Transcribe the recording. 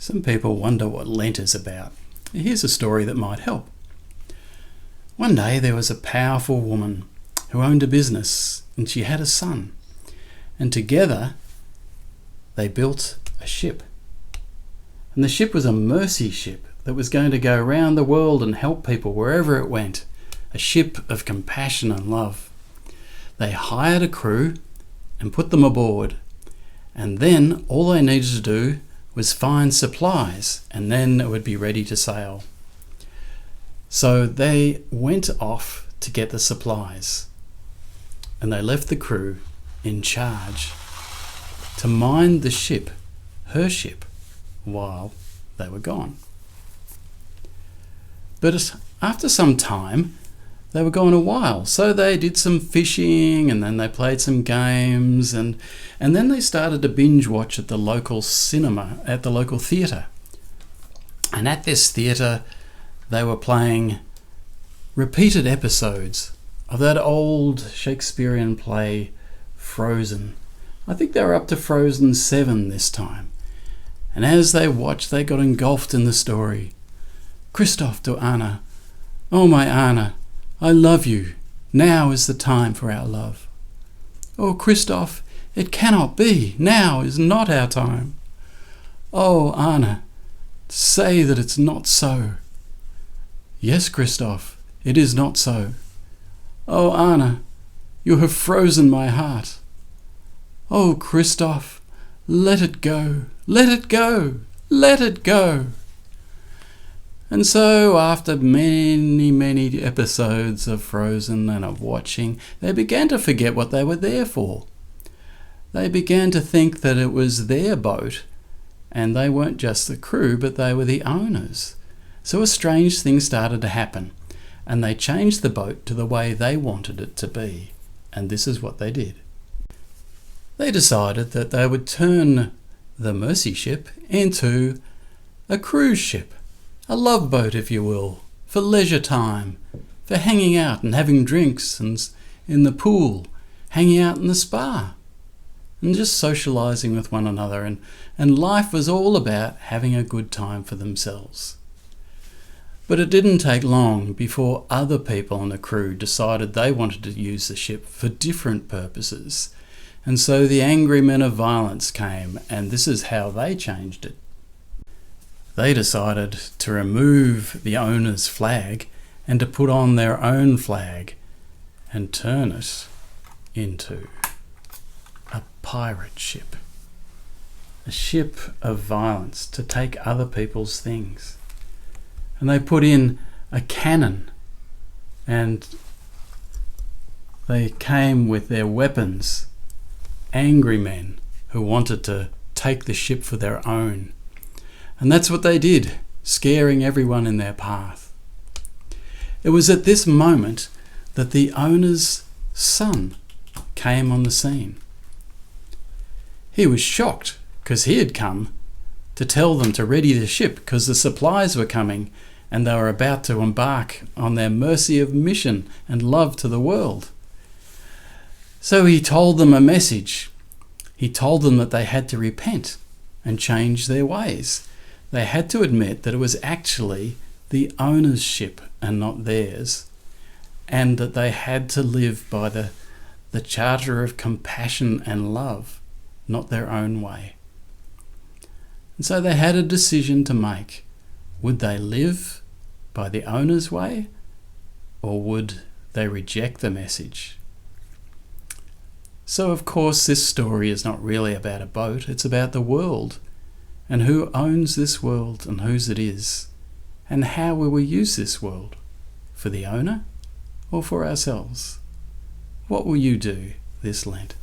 Some people wonder what Lent is about. Here's a story that might help. One day there was a powerful woman who owned a business, and she had a son. And together they built a ship. And the ship was a mercy ship that was going to go around the world and help people wherever it went. A ship of compassion and love. They hired a crew and put them aboard. And then all they needed to do was find supplies, and then it would be ready to sail. So they went off to get the supplies, and they left the crew in charge to mind the ship, her ship, while they were gone. But after some time, they were gone a while, so they did some fishing, and then they played some games, and then they started to binge watch at the local cinema, at the local theatre. And at this theatre, they were playing repeated episodes of that old Shakespearean play, Frozen. I think they were up to Frozen 7 this time. And as they watched, they got engulfed in the story. Christoph to Anna, "Oh, my Anna, I love you. Now is the time for our love." "Oh, Christoph, it cannot be. Now is not our time." "Oh, Anna, say that it's not so." "Yes, Christoph, it is not so." "Oh, Anna, you have frozen my heart." "Oh, Christoph, let it go, let it go, let it go." And so, after many episodes of Frozen and of watching, they began to forget what they were there for. They began to think that it was their boat, and they weren't just the crew, but they were the owners. So a strange thing started to happen, and they changed the boat to the way they wanted it to be. And this is what they did. They decided that they would turn the Mercy ship into a cruise ship. A love boat, if you will, for leisure time, for hanging out and having drinks and in the pool, hanging out in the spa, and just socialising with one another. And life was all about having a good time for themselves. But it didn't take long before other people on the crew decided they wanted to use the ship for different purposes. And so the angry men of violence came, and this is how they changed it. They decided to remove the owner's flag and to put on their own flag and turn it into a pirate ship. A ship of violence to take other people's things. And they put in a cannon, and they came with their weapons, angry men who wanted to take the ship for their own. And that's what they did, scaring everyone in their path. It was at this moment that the owner's son came on the scene. He was shocked because he had come to tell them to ready the ship because the supplies were coming and they were about to embark on their mercy of mission and love to the world. So he told them a message. He told them that they had to repent and change their ways. They had to admit that it was actually the owner's ship and not theirs, and that they had to live by the charter of compassion and love, not their own way. And so they had a decision to make. Would they live by the owner's way, or would they reject the message? So of course this story is not really about a boat, it's about the world. And who owns this world and whose it is? And how will we use this world? For the owner or for ourselves? What will you do this Lent?